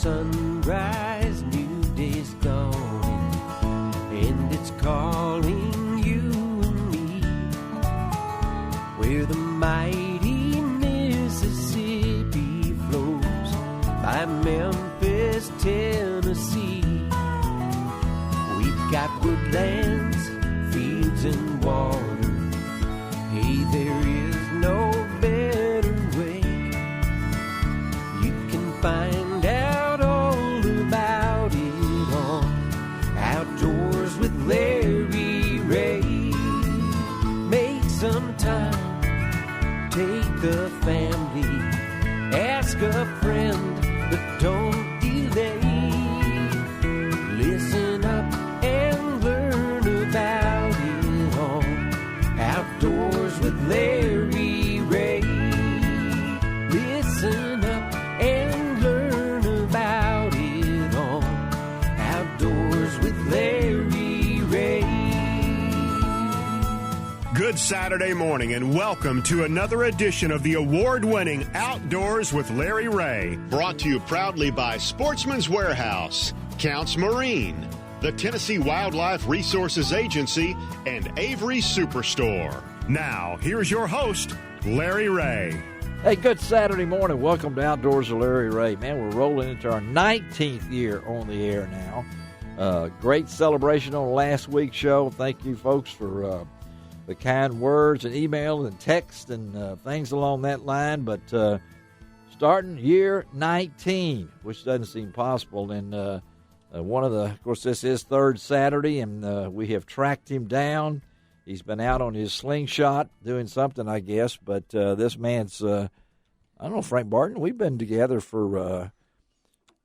sunrise, new day's dawning, and it's calling you and me, where the mighty Mississippi flows by Memphis, Tennessee. We've got woodlands, fields, and water. Hey, there is no better way. You can find out all about it on Outdoors with Larry Ray. Make some time, take the family, ask a friend, but don't delay. Listen up and learn about it all. Outdoors with Larry Ray. Listen up and learn about it all. Outdoors with Larry Ray. Good Saturday morning and welcome to another edition of the award-winning Outdoors with Larry Ray. Brought to you proudly by Sportsman's Warehouse, Counts Marine, the Tennessee Wildlife Resources Agency, and Avery Superstore. Now, here's your host, Larry Ray. Hey, good Saturday morning. Welcome to Outdoors with Larry Ray. Man, we're rolling into our 19th year on the air now. Great celebration on last week's show. Thank you, folks, for the kind words and email and text and things along that line. But starting year 19, which doesn't seem possible, and of course, this is third Saturday, and we have tracked him down. He's been out on his slingshot doing something, I guess. But this man's, I don't know, Frank Barton, we've been together for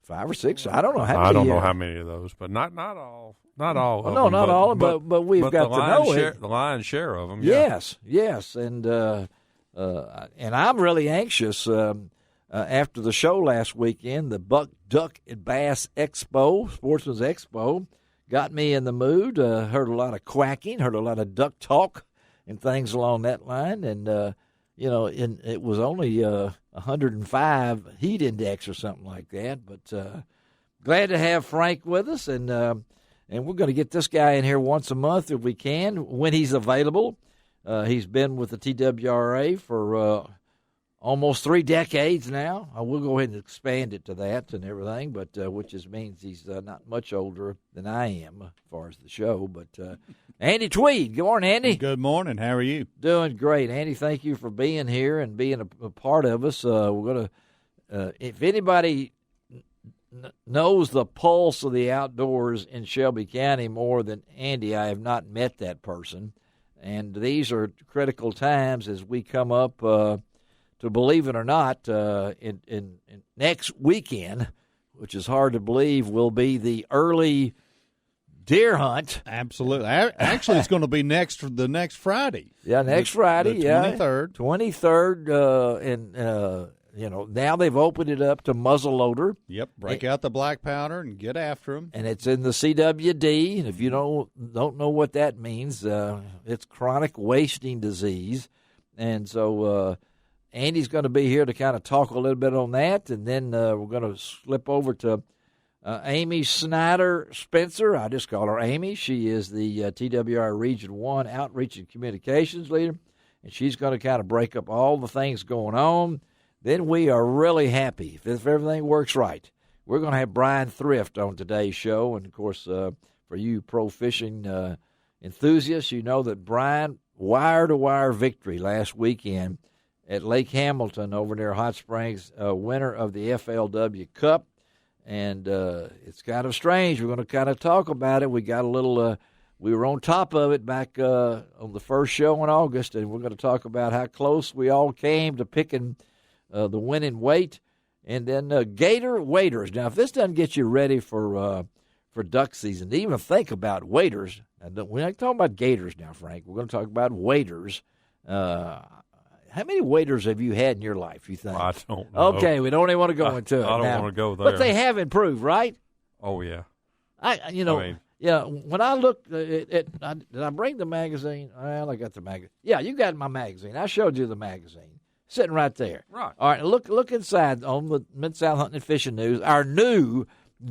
5 or 6. I don't know how many. I don't know how many of those, but not all. Not all. Well, no, not all. But we've got to know it. The lion's share of them. Yeah. Yes, and I'm really anxious. After the show last weekend, the Buck, Duck, and Bass Expo, Sportsman's Expo, got me in the mood. Heard a lot of quacking, heard a lot of duck talk and things along that line. And, it was only 105 heat index or something like that. But glad to have Frank with us. And we're going to get this guy in here once a month if we can, when he's available. He's been with the TWRA for almost 3 decades now. I will go ahead and expand it to that and everything, but which means he's not much older than I am as far as the show. But Andy Tweed, good morning, Andy. Good morning. How are you? Doing great, Andy. Thank you for being here and being a part of us. We're going to, if anybody knows the pulse of the outdoors in Shelby County more than Andy, I have not met that person. And these are critical times as we come up to, believe it or not, in next weekend, which is hard to believe, will be the early deer hunt. Absolutely. Actually, it's going to be the next Friday. Yeah, next Friday. The 23rd. 23rd, now they've opened it up to muzzleloader. Yep, break out the black powder and get after them. And it's in the CWD, and if you don't know what that means, it's chronic wasting disease. And so Andy's going to be here to kind of talk a little bit on that, and then we're going to slip over to Amy Snyder Spencer. I just call her Amy. She is the TWR Region 1 Outreach and Communications Leader, and she's going to kind of break up all the things going on. Then we are really happy, if everything works right. We're going to have Brian Thrift on today's show, and, of course, for you pro fishing enthusiasts, you know that Brian, wire-to-wire victory last weekend at Lake Hamilton over near Hot Springs, winner of the FLW Cup. And it's kind of strange. We're going to kind of talk about it. We got a little we were on top of it back on the first show in August, and we're going to talk about how close we all came to picking the winning weight. And then gator waders. Now, if this doesn't get you ready for duck season, to even think about waders, we're not talking about gators now, Frank. We're going to talk about waders. How many waders have you had in your life, you think? I don't know. Okay, we don't even want to go into it. I don't want to go there. But they have improved, right? Oh, yeah. When I looked did I bring the magazine? Well, I got the magazine. Yeah, you got my magazine. I showed you the magazine. sitting right there. Right. All right, look inside on the Mid-South Hunting and Fishing News, our new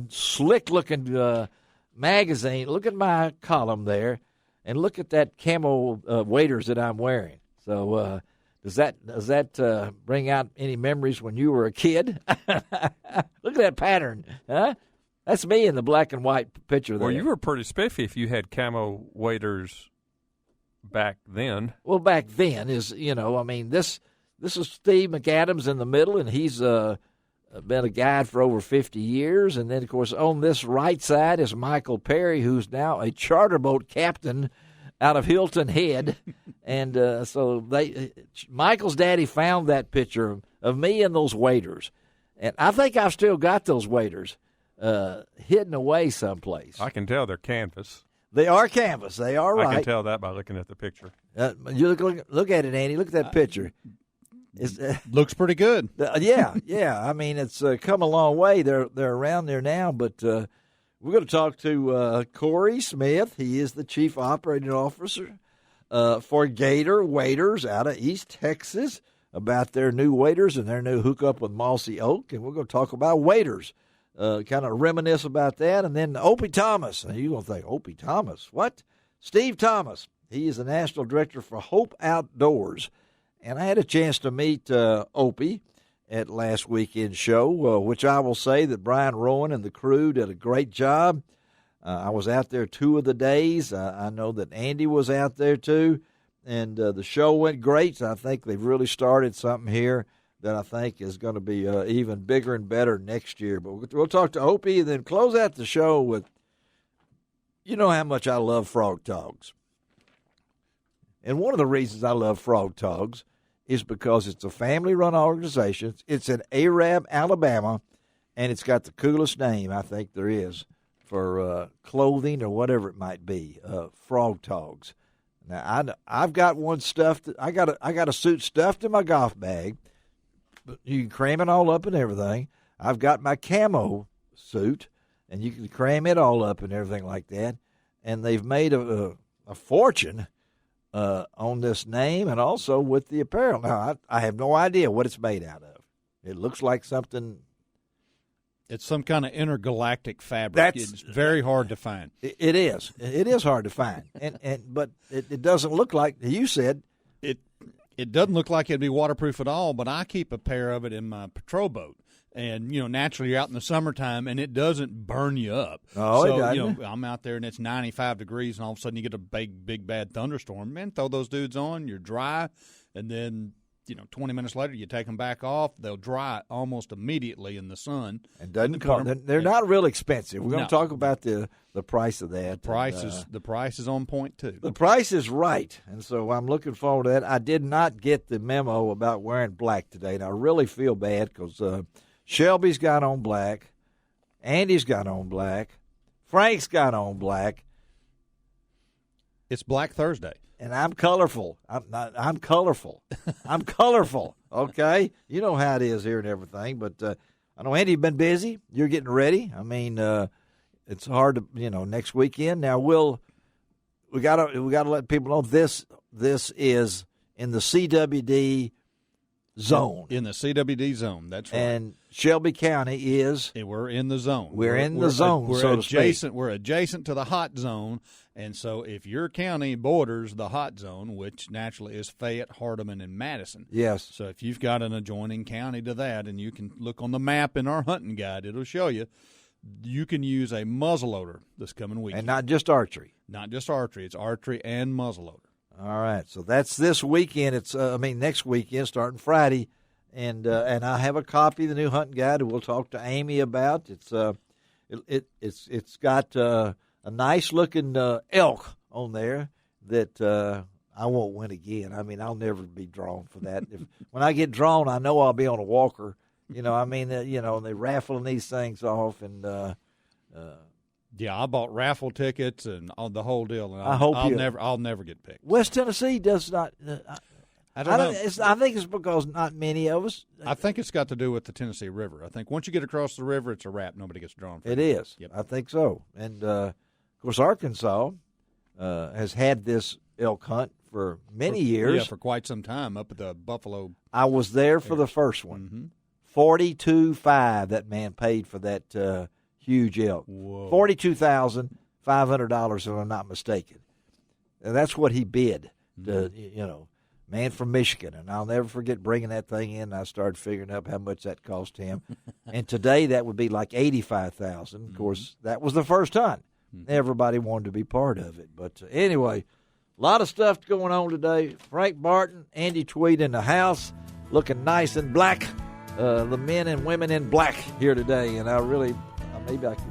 slick-looking magazine. Look at my column there, and look at that camo waders that I'm wearing. So does that bring out any memories when you were a kid? Look at that pattern, huh? That's me in the black and white picture there. Well, you were pretty spiffy if you had camo waders back then. Well, back then this is Steve McAdams in the middle, and he's been a guide for over 50 years. And then, of course, on this right side is Michael Perry, who's now a charter boat captain out of Hilton Head. And so Michael's daddy found that picture of me in those waders. And I think I've still got those waders hidden away someplace. I can tell they're canvas. They are canvas. They are right. I can tell that by looking at the picture. You look at it, Andy. Look at that picture. Looks pretty good. Yeah. I mean, it's come a long way. They're around there now, but we're going to talk to Corey Smith. He is the Chief Operating Officer for Gator Waders out of East Texas about their new waders and their new hookup with Mossy Oak, and we're going to talk about waders. Kind of reminisce about that. And then Opie Thomas. Now you're going to think, Opie Thomas, what? Steve Thomas. He is the National Director for Hope Outdoors. And I had a chance to meet Opie at last weekend's show, which I will say that Brian Rowan and the crew did a great job. I was out there 2 of the days. I know that Andy was out there too. And the show went great. I think they've really started something here that I think is going to be even bigger and better next year. But we'll talk to Opie and then close out the show with, you know how much I love Frog Togs. And one of the reasons I love Frog Togs is because it's a family-run organization. It's in Arab, Alabama, and it's got the coolest name I think there is for clothing or whatever it might be, Frog Togs. Now, I've got one stuffed. I got a suit stuffed in my golf bag. You can cram it all up and everything. I've got my camo suit, and you can cram it all up and everything like that. And they've made a fortune on this name and also with the apparel. Now, I have no idea what it's made out of. It looks like something. It's some kind of intergalactic fabric. It's very hard to find. It is. It is hard to find. But it doesn't look like, you said. It doesn't look like it'd be waterproof at all, but I keep a pair of it in my patrol boat. And, naturally you're out in the summertime, and it doesn't burn you up. Oh, so, it doesn't. I'm out there, and it's 95 degrees, and all of a sudden you get a big, bad thunderstorm. Man, throw those dudes on, you're dry, and then, 20 minutes later you take them back off. They'll dry almost immediately in the sun. And they're not real expensive. We're going to talk about the price of that. The price is on point, too. The price is right, and so I'm looking forward to that. I did not get the memo about wearing black today, and I really feel bad because Shelby's got on black, Andy's got on black, Frank's got on black. It's Black Thursday. And I'm colorful. I'm colorful. I'm colorful, okay? You know how it is here and everything. But I know, Andy, you've been busy. You're getting ready. I mean, it's hard to, next weekend. Now, we gotta let people know this is in the CWD zone. In the CWD zone, that's right. And Shelby County is. And we're in the zone. We're in the zone, so to speak. We're adjacent to the hot zone. And so if your county borders the hot zone, which naturally is Fayette, Hardeman, and Madison. Yes. So if you've got an adjoining county to that, and you can look on the map in our hunting guide, it'll show you, you can use a muzzleloader this coming weekend. And not just archery. Not just archery. It's archery and muzzleloader. All right. So that's this weekend. It's next weekend, starting Friday. And I have a copy of the new hunting guide that we'll talk to Amy about. It's got a nice looking elk on there that I won't win again. I mean, I'll never be drawn for that. When I get drawn, I know I'll be on a walker. And they're raffling these things off, and yeah, I bought raffle tickets and all the whole deal. And I'll never get picked. West Tennessee does not. I don't know. I think it's because not many of us. I think it's got to do with the Tennessee River. I think once you get across the river, it's a wrap. Nobody gets drawn for it. It is. Yep. I think so. And, of course, Arkansas has had this elk hunt for many years. Yeah, for quite some time up at the Buffalo. I was there for the first one. Mm-hmm. $42,500 that man paid for that huge elk. Whoa. $42,500, if I'm not mistaken. And that's what he bid. Man from Michigan. And I'll never forget bringing that thing in. I started figuring up how much that cost him. And today that would be like $85,000. Of course, that was the first hunt. Everybody wanted to be part of it. But anyway, a lot of stuff going on today. Frank Barton, Andy Tweed in the house, looking nice and black. The men and women in black here today. And maybe I could.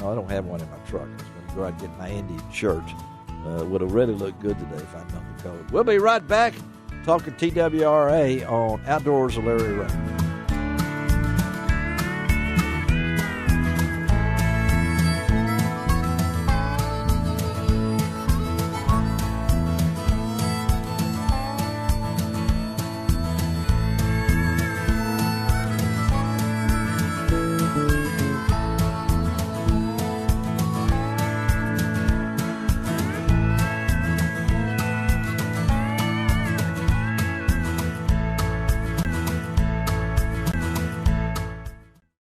No, I don't have one in my truck. I was going to go out and get my Andy shirt. Would have really looked good today if I'd known the code. We'll be right back talking TWRA on Outdoors with Larry Ray.